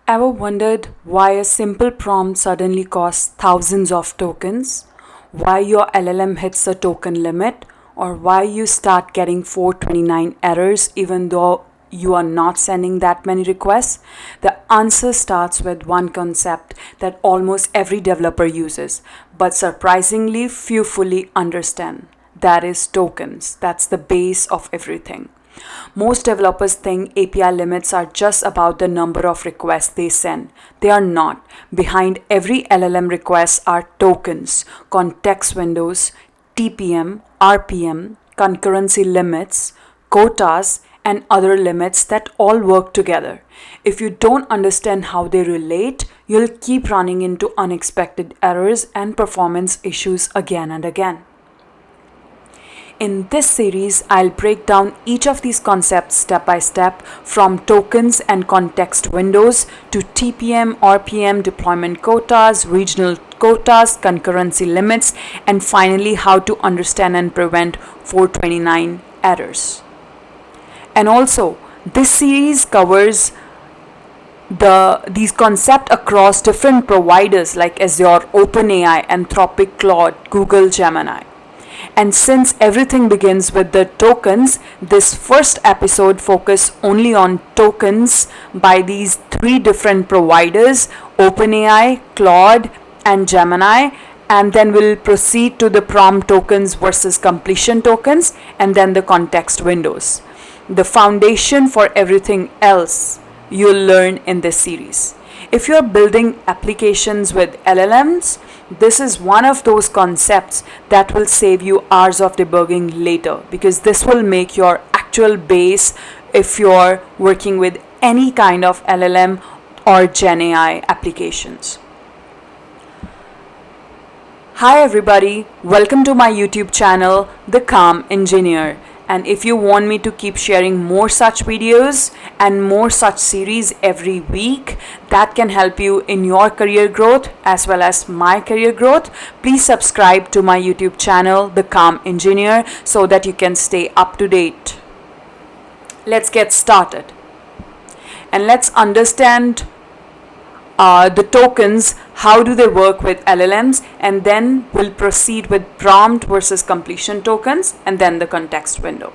Ever wondered why a simple prompt suddenly costs thousands of tokens? Why your LLM hits a token limit? Or why you start getting 429 errors even though you are not sending that many requests? The answer starts with one concept that almost every developer uses, but surprisingly few fully understand. That is tokens. That's the base of everything. Most developers think API limits are just about the number of requests they send. They are not. Behind every LLM request are tokens, context windows, TPM, RPM, concurrency limits, quotas, and other limits that all work together. If you don't understand how they relate, you'll keep running into unexpected errors and performance issues again and again. In this series, I'll break down each of these concepts step by step, from tokens and context windows to TPM, RPM, deployment quotas, regional quotas, concurrency limits, and finally how to understand and prevent 429 errors. And also, this series covers these concepts across different providers like Azure, OpenAI, Anthropic, Claude, Google, Gemini. And since everything begins with the tokens, this first episode focus only on tokens by these three different providers, OpenAI, Claude, and Gemini. And then we'll proceed to the prompt tokens versus completion tokens, and then the context windows. The foundation for everything else you'll learn in this series. If you're building applications with LLMs, this is one of those concepts that will save you hours of debugging later, because this will make your actual base if you're working with any kind of LLM or Gen AI applications. Hi everybody, welcome to my YouTube channel, The Calm Engineer. And if you want me to keep sharing more such videos and more such series every week that can help you in your career growth as well as my career growth, please subscribe to my YouTube channel, The Calm Engineer, so that you can stay up to date. Let's get started. And let's understand the tokens, how do they work with LLMs, and then we'll proceed with prompt versus completion tokens, and then the context window.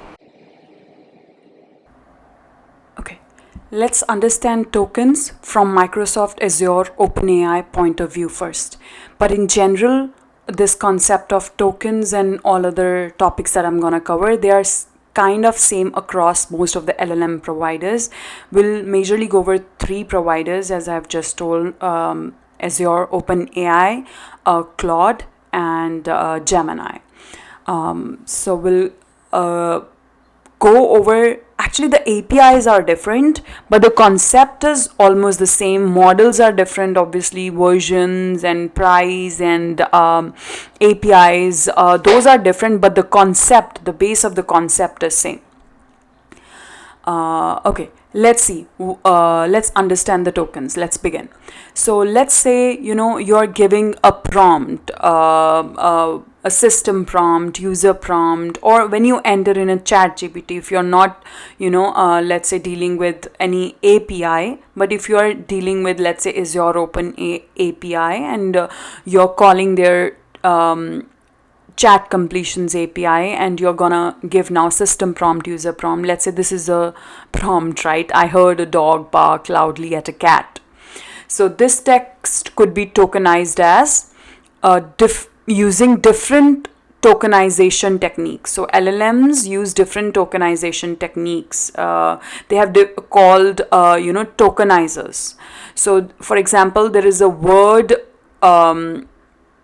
Okay, let's understand tokens from Microsoft Azure OpenAI point of view first. But in general, this concept of tokens and all other topics that I'm gonna cover, they are kind of same across most of the LLM providers. We'll majorly go over three providers, as I've just told, Azure, OpenAI, Claude, and Gemini. So we'll go over, actually the APIs are different, but the concept is almost the same. Models are different, obviously, versions and price and APIs, those are different, but the concept, the base of the concept is same. Okay, let's see. Let's understand the tokens. Let's begin. So let's say, you're giving a prompt, a system prompt, user prompt, or when you enter in a chat GPT, if you're not, let's say dealing with any API, but if you're dealing with, let's say, Azure Open API, and you're calling their chat completions API, and you're gonna give now system prompt, user prompt. Let's say this is a prompt, right? I heard a dog bark loudly at a cat. So this text could be tokenized as using different tokenization techniques. So LLMs use different tokenization techniques. They have called, tokenizers. So for example, there is a word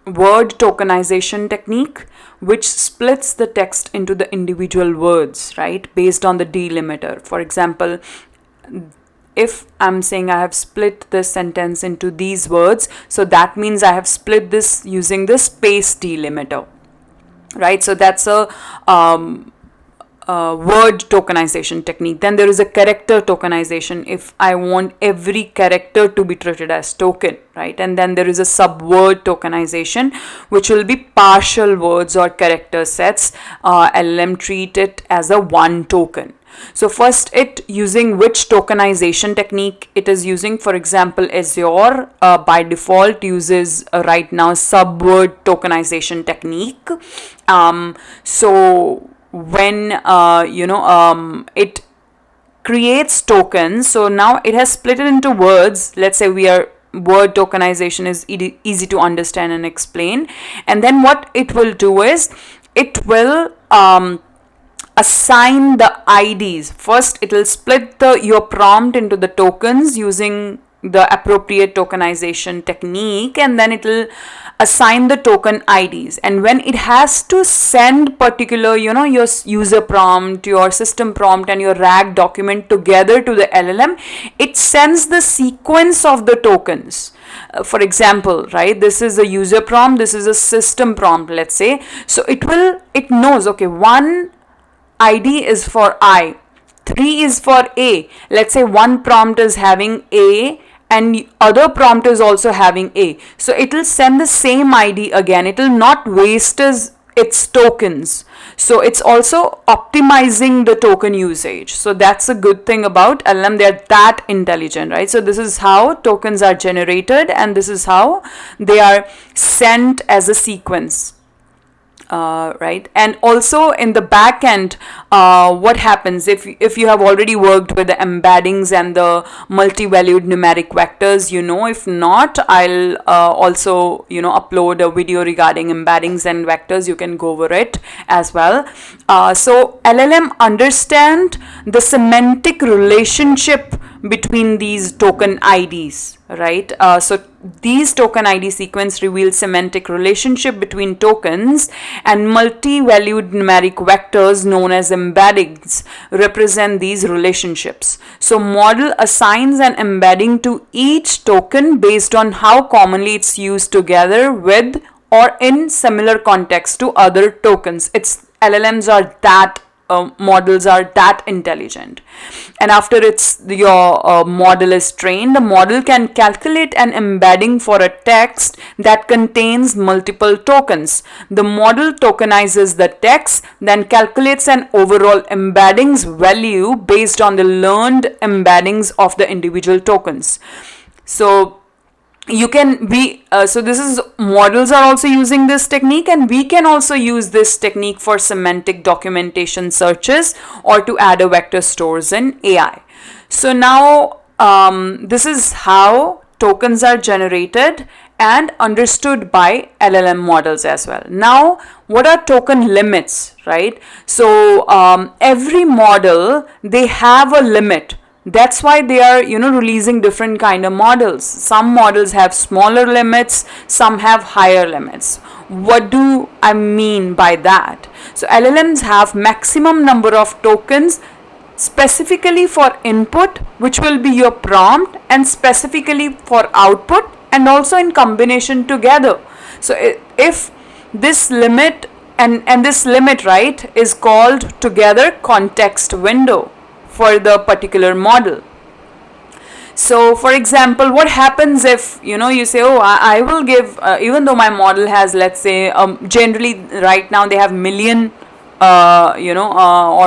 tokenization technique, which splits the text into the individual words, right, based on the delimiter. For example, if I'm saying I have split this sentence into these words, so that means I have split this using the space delimiter, right? So that's a word tokenization technique. Then there is a character tokenization, if I want every character to be treated as token, right? And then there is a sub-word tokenization, which will be partial words or character sets. LLM treat it as a one token. So first, it using which tokenization technique it is using. For example, Azure by default uses right now subword tokenization technique. So when it creates tokens, so now it has split it into words. Let's say word tokenization is easy to understand and explain. And then what it will do is it will assign the IDs. First, it will split your prompt into the tokens using the appropriate tokenization technique, and then it will assign the token IDs. And when it has to send particular, your user prompt, your system prompt, and your RAG document together to the LLM, it sends the sequence of the tokens. For example, right, this is a user prompt, this is a system prompt, let's say. So it knows, okay, one ID is for I, 3 is for A. Let's say one prompt is having A and other prompt is also having A. So it will send the same ID again. It will not waste its tokens. So it's also optimizing the token usage. So that's a good thing about LLM. They're that intelligent, right? So this is how tokens are generated, and this is how they are sent as a sequence. Right, and also in the back end, what happens if you have already worked with the embeddings and the multi-valued numeric vectors, if not, I'll also upload a video regarding embeddings and vectors. You can go over it as well. So LLM understand the semantic relationship between these token IDs, right? So these token ID sequence reveals semantic relationship between tokens, and multi-valued numeric vectors known as embeddings represent these relationships. So model assigns an embedding to each token based on how commonly it's used together with or in similar context to other tokens. LLMs are that models are that intelligent. And after your model is trained, the model can calculate an embedding for a text that contains multiple tokens. The model tokenizes the text, then calculates an overall embeddings value based on the learned embeddings of the individual tokens. So you can so this is models are also using this technique, and we can also use this technique for semantic documentation searches or to add a vector stores in AI. So now this is how tokens are generated and understood by LLM models as well. Now, what are token limits, right? So every model, they have a limit. That's why they are releasing different kind of models. Some models have smaller limits, some have higher limits. What do I mean by that? So LLMs have maximum number of tokens specifically for input, which will be your prompt, and specifically for output, and also in combination together. So if this limit and this limit, right, is called together context window for the particular model. So for example, what happens if you say, oh, I will give even though my model has, let's say, generally right now they have million or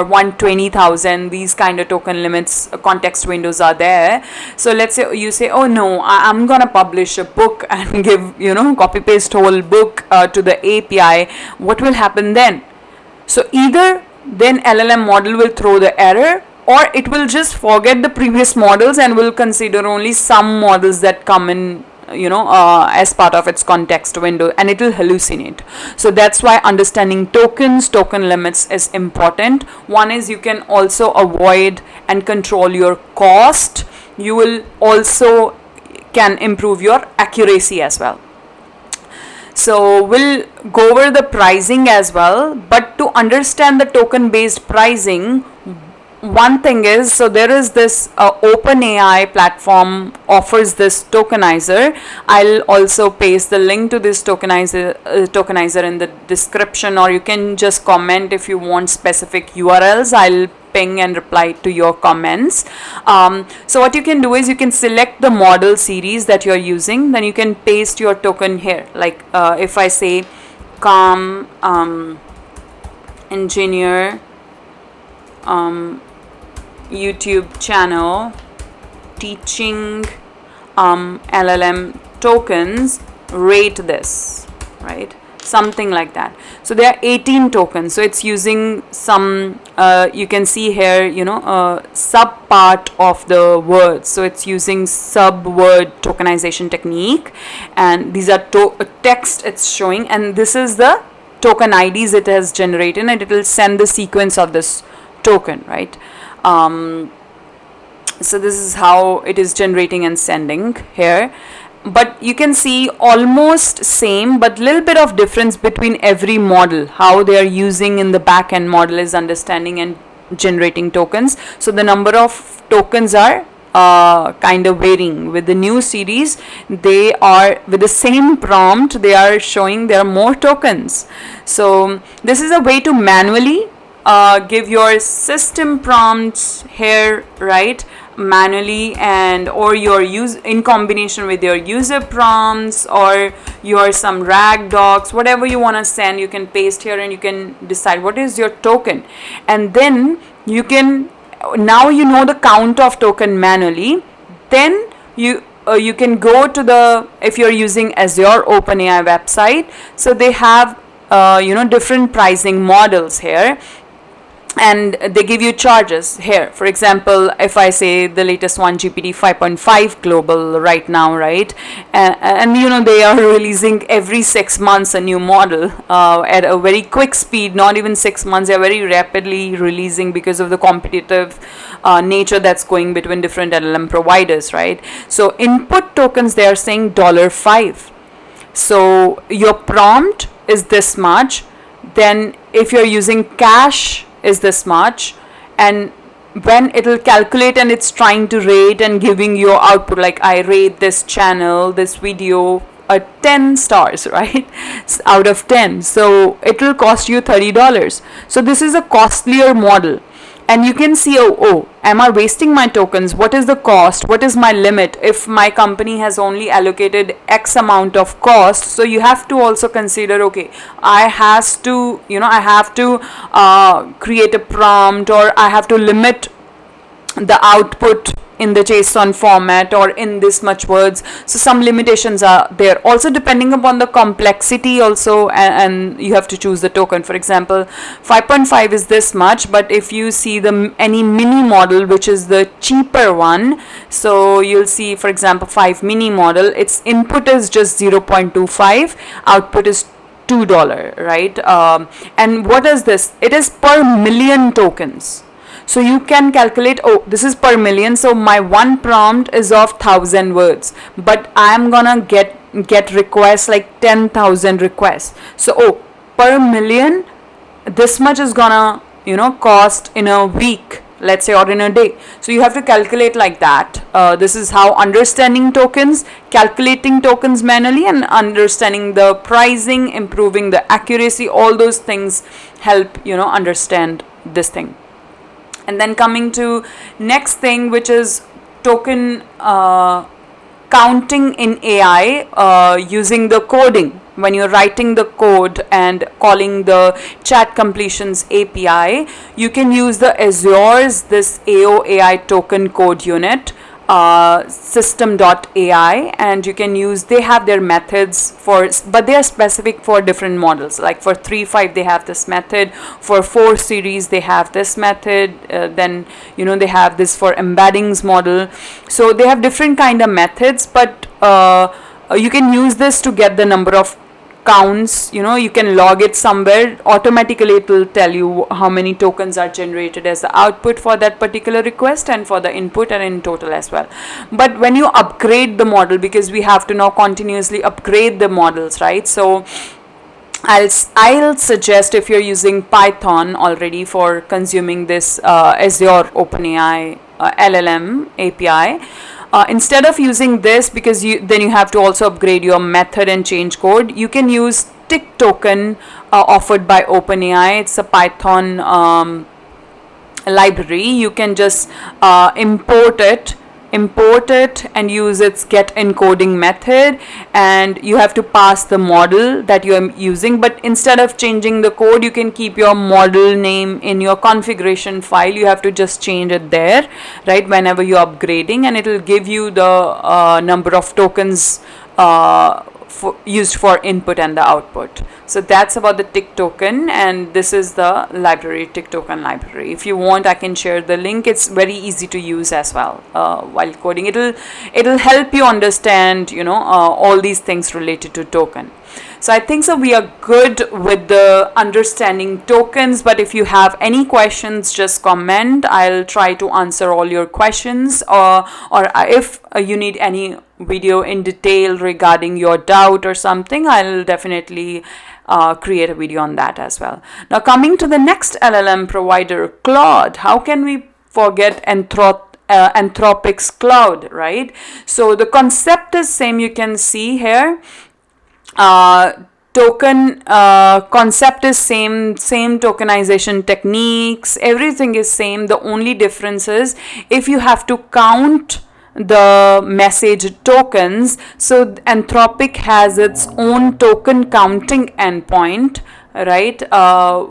120,000, these kind of token limits, context windows are there. So let's say you say, oh no, I'm gonna publish a book and give copy paste whole book to the API. What will happen then? So either then LLM model will throw the error, or it will just forget the previous models and will consider only some models that come in as part of its context window, and it will hallucinate. So that's why understanding token limits is important. One is you can also avoid and control your cost. You will also can improve your accuracy as well. So we'll go over the pricing as well, but to understand the token based pricing, one thing is, so there is this OpenAI platform offers this tokenizer. I'll also paste the link to this tokenizer in the description, or you can just comment if you want specific URLs. I'll ping and reply to your comments. So what you can do is you can select the model series that you're using, then you can paste your token here. Like if I say engineer YouTube channel teaching LLM tokens, rate this, right? Something like that. So there are 18 tokens. So it's using some, you can see here, sub part of the words. So it's using sub word tokenization technique, and these are text it's showing, and this is the token IDs it has generated, and it will send the sequence of this token, right? So this is how it is generating and sending here. But you can see almost same, but little bit of difference between every model. How they are using in the back end model is understanding and generating tokens. So the number of tokens are kind of varying. With the new series, they are with the same prompt, they are showing there are more tokens. So this is a way to manually give your system prompts here, right, manually, and or your use in combination with your user prompts or your some rag docs, whatever you want to send, you can paste here and you can decide what is your token, and then you can, now you know the count of token manually, then you can go to the, if you're using Azure OpenAI website, so they have different pricing models here, and they give you charges here. For example, if I say the latest one, GPT 5.5 global right now, right, and they are releasing every 6 months a new model at a very quick speed. Not even 6 months, they are very rapidly releasing because of the competitive nature that's going between different LLM providers, right? So input tokens, they are saying $5. So your prompt is this much, then if you're using cash is this much, and when it will calculate and it's trying to rate and giving your output, like I rate this channel, this video 10 stars, right, out of 10, so it will cost you $30. So this is a costlier model, and you can see, oh, am I wasting my tokens? What is the cost? What is my limit? If my company has only allocated X amount of cost, so you have to also consider, okay, I have to create a prompt, or I have to limit the output in the JSON format or in this much words. So some limitations are there also, depending upon the complexity also, and you have to choose the token. For example, 5.5 is this much, but if you see any mini model, which is the cheaper one, so you'll see, for example, 5 mini model, its input is just 0.25, output is $2, right? And what is this? It is per million tokens. So you can calculate, oh, this is per million, so my one prompt is of 1,000 words, but I'm gonna get requests like 10,000 requests. So per million, this much is gonna cost in a week, let's say, or in a day. So you have to calculate like that. This is how understanding tokens, calculating tokens manually, and understanding the pricing, improving the accuracy, all those things help understand this thing. And then coming to next thing, which is token counting in AI, using the coding. When you're writing the code and calling the chat completions API, you can use the Azure's this AOAI token code unit, system.ai, and you can use, they have their methods but they are specific for different models. Like for 3.5 they have this method, for 4 series they have this method, then they have this for embeddings model. So they have different kind of methods, but you can use this to get the number of counts. You can log it somewhere, automatically it will tell you how many tokens are generated as the output for that particular request, and for the input, and in total as well. But when you upgrade the model, because we have to now continuously upgrade the models, right? So I'll suggest, if you're using Python already for consuming this Azure OpenAI LLM API, instead of using this, because then you have to also upgrade your method and change code, you can use tick token offered by OpenAI. It's a Python library. You can just import it import it and use its get encoding method, and you have to pass the model that you are using. But instead of changing the code, you can keep your model name in your configuration file. You have to just change it there, right, whenever you're upgrading, and it will give you the number of tokens used for input and the output. So that's about the tick token, and this is the library, tick token library. If you want, I can share the link. It's very easy to use as well while coding. It'll help you understand, all these things related to token. So I think so we are good with the understanding tokens, but if you have any questions, just comment. I'll try to answer all your questions, or if you need any video in detail regarding your doubt or something, I'll definitely create a video on that as well. Now coming to the next LLM provider, Claude. How can we forget Anthropic's Claude, right? So the concept is same. You can see here. Token concept is same tokenization techniques, everything is same. The only difference is if you have to count the message tokens, so Anthropic has its own token counting endpoint, right,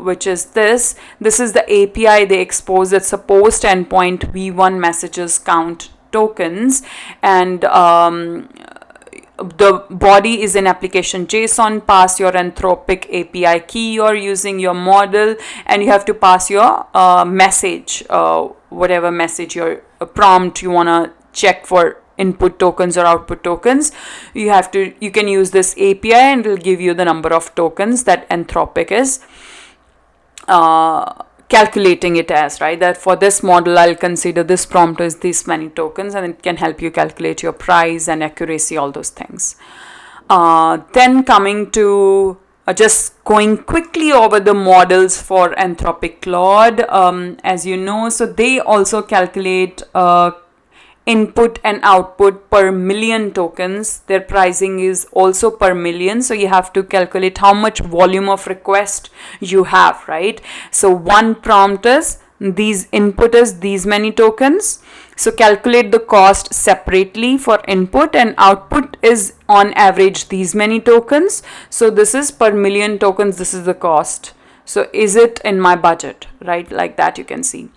which is this is the API they expose. It's a post endpoint v1 messages count tokens, and the body is in application JSON. Pass your Anthropic API key you're using, your model, and you have to pass your message, whatever message your prompt you want to check for input tokens or output tokens. You can use this API and it will give you the number of tokens that Anthropic is calculating it as, right? That for this model, I'll consider this prompt is this many tokens, and it can help you calculate your price and accuracy, all those things. Then coming to just going quickly over the models for Anthropic Claude, as you know, so they also calculate input and output per million tokens. Their pricing is also per million, so you have to calculate how much volume of request you have, right? So one prompt is these, input is these many tokens, so calculate the cost separately for input, and output is on average these many tokens, so this is per million tokens, this is the cost. So is it in my budget, right? Like that you can see.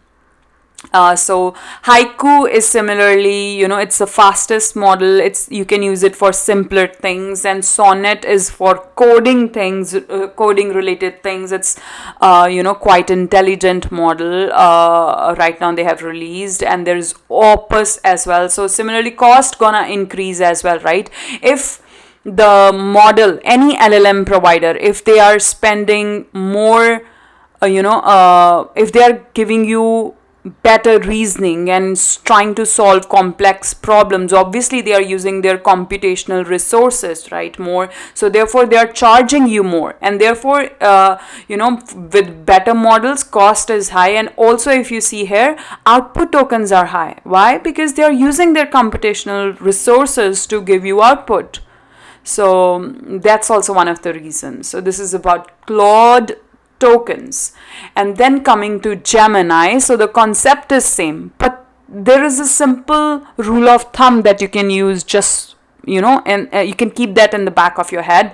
So Haiku is similarly, it's the fastest model. You can use it for simpler things, and Sonnet is for coding things, coding related things. It's quite intelligent model. Right now they have released, and there's Opus as well. So similarly, cost gonna increase as well, right? If the model, any LLM provider, if they are spending more, if they are giving you better reasoning and trying to solve complex problems, obviously they are using their computational resources, right, more, so therefore they are charging you more, and therefore with better models cost is high. And also if you see here, output tokens are high. Why? Because they are using their computational resources to give you output. So that's also one of the reasons. So this is about Claude tokens. And then coming to Gemini, so the concept is same, but there is a simple rule of thumb that you can use, just and you can keep that in the back of your head.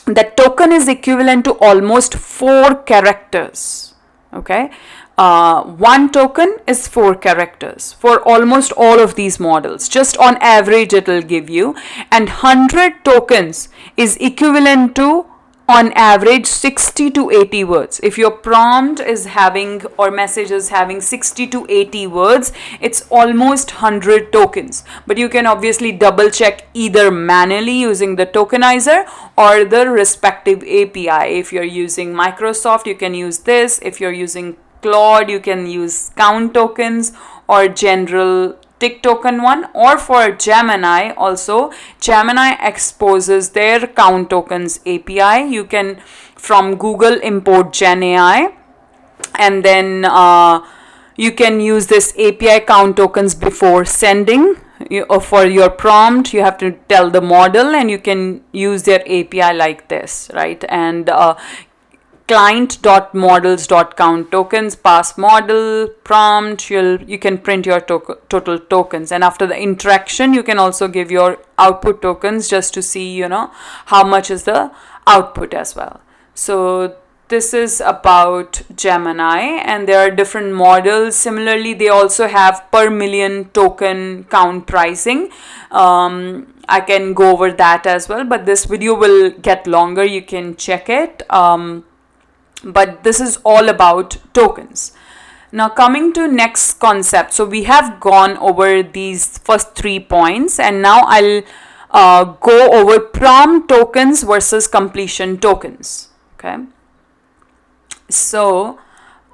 That token is equivalent to almost 4 characters. Okay, one token is 4 characters for almost all of these models. Just on average it will give you, and 100 tokens is equivalent to on average 60 to 80 words. If your prompt is having, or message is having 60 to 80 words, it's almost 100 tokens. But you can obviously double check either manually using the tokenizer or the respective API. If you're using Microsoft, you can use this. If you're using Claude, you can use count tokens or general tick token one. Or for Gemini also, Gemini exposes their count tokens API. You can from Google import Gen AI, and then you can use this API count tokens before sending. For your prompt, you have to tell the model, and you can use their API like this, right? And client.models.count tokens, pass model, prompt, you can print your total tokens. And after the interaction, you can also give your output tokens just to see, how much is the output as well. So this is about Gemini, and there are different models. Similarly, they also have per million token count pricing. I can go over that as well, but this video will get longer. You can check it. But this is all about tokens. Now coming to next concept. So we have gone over these first 3 points, and now I'll go over prompt tokens versus completion tokens. Okay. So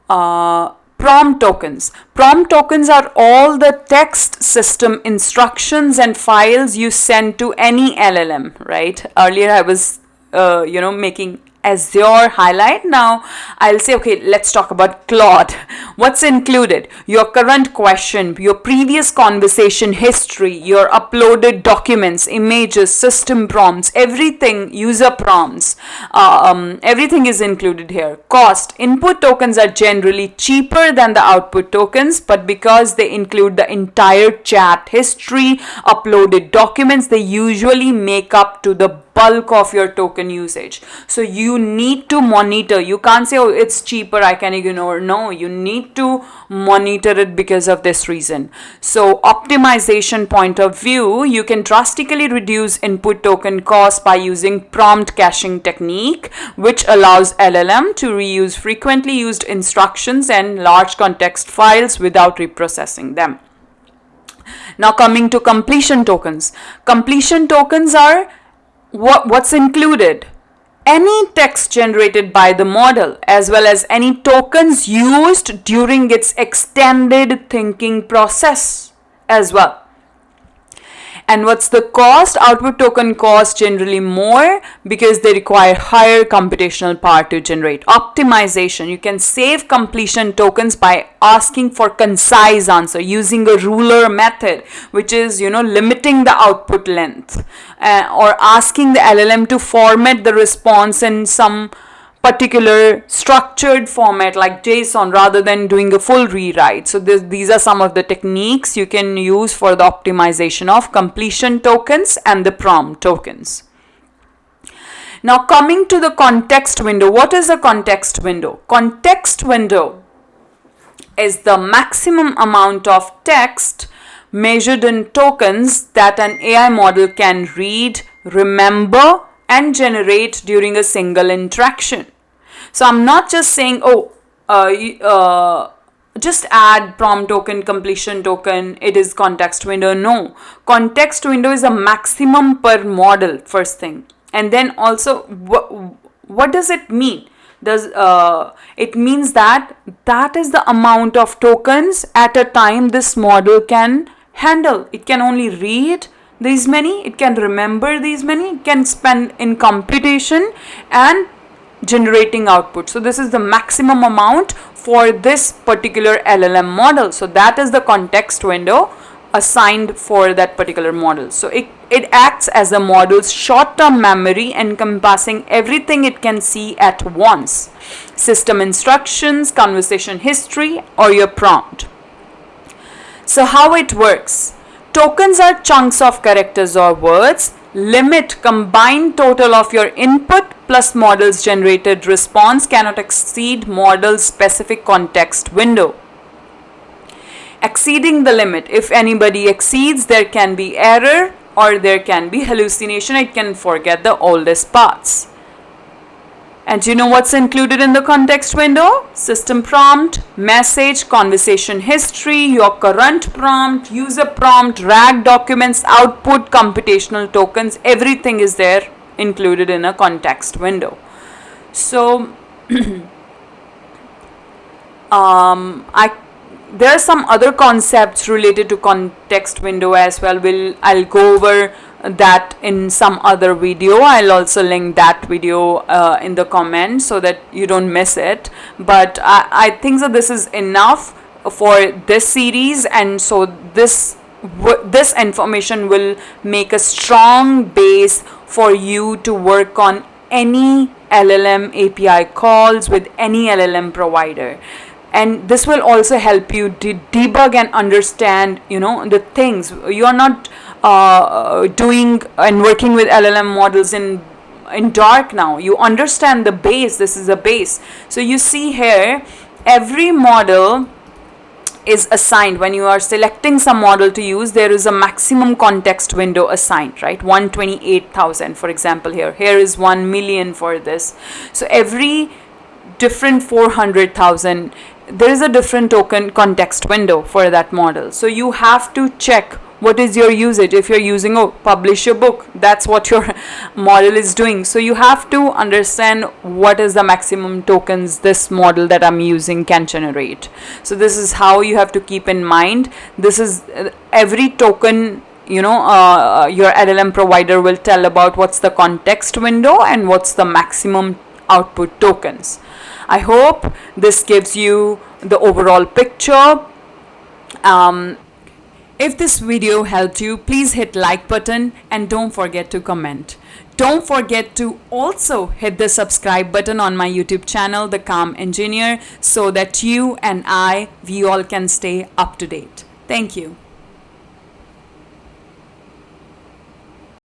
prompt tokens. Prompt tokens are all the text system instructions and files you send to any LLM, right? Earlier I was making Azure highlight. Now I'll say, okay, let's talk about Claude. What's included? Your current question, your previous conversation history, your uploaded documents, images, system prompts, everything, user prompts, everything is included here. Cost. Input tokens are generally cheaper than the output tokens, but because they include the entire chat history, uploaded documents, they usually make up to the bulk of your token usage. So you need to monitor. You can't say, oh, it's cheaper, I can ignore. No, you need to monitor it because of this reason. So optimization point of view, you can drastically reduce input token cost by using prompt caching technique, which allows LLM to reuse frequently used instructions and large context files without reprocessing them. Now coming to completion tokens. Completion tokens are what's included? Any text generated by the model, as well as any tokens used during its extended thinking process as well. And what's the cost? Output token cost generally more because they require higher computational power to generate. Optimization. You can save completion tokens by asking for concise answer using a ruler method, which is, limiting the output length, or asking the LLM to format the response in some particular structured format like JSON rather than doing a full rewrite. So these are some of the techniques you can use for the optimization of completion tokens and the prompt tokens. Now coming to the context window. What is a context window? Context window is the maximum amount of text measured in tokens that an AI model can read, remember, and generate during a single interaction. So I'm not just saying, just add prompt token, completion token, it is context window. No, context window is a maximum per model, first thing. And then also, what does it mean? It means that is the amount of tokens at a time this model can handle. It can only read these many, it can remember these many, it can spend in computation and generating output. So this is the maximum amount for this particular LLM model. So that is the context window assigned for that particular model. So it acts as the model's short-term memory, encompassing everything it can see at once: system instructions, conversation history, or your prompt. So how it works? Tokens are chunks of characters or words. Limit combined total of your input plus model's generated response cannot exceed model's specific context window. Exceeding the limit. If anybody exceeds, there can be error or there can be hallucination. It can forget the oldest parts. And you know what's included in the context window? System prompt, message, conversation history, your current prompt, user prompt, RAG documents, output, computational tokens, everything is there included in a context window. So there are some other concepts related to context window as well. I'll go over that in some other video. I'll also link that video in the comments so that you don't miss it. But I think that this is enough for this series, and so this information will make a strong base for you to work on any LLM API calls with any LLM provider. And this will also help you debug and understand, the things. You're not doing and working with LLM models in dark now. You understand the base. This is a base. So you see here, every model is assigned. When you are selecting some model to use, there is a maximum context window assigned, right? 128,000, for example. Here is 1 million for this. So every different 400,000, there is a different token context window for that model. So you have to check what is your usage. If you're using, publish a book, that's what your model is doing. So you have to understand what is the maximum tokens this model that I'm using can generate. So this is how you have to keep in mind. This is every token, your LLM provider will tell about what's the context window and what's the maximum output tokens. I hope this gives you the overall picture. If this video helped you, please hit like button and don't forget to comment. Don't forget to also hit the subscribe button on my YouTube channel, The Calm Engineer, so that you and we all can stay up to date. Thank you.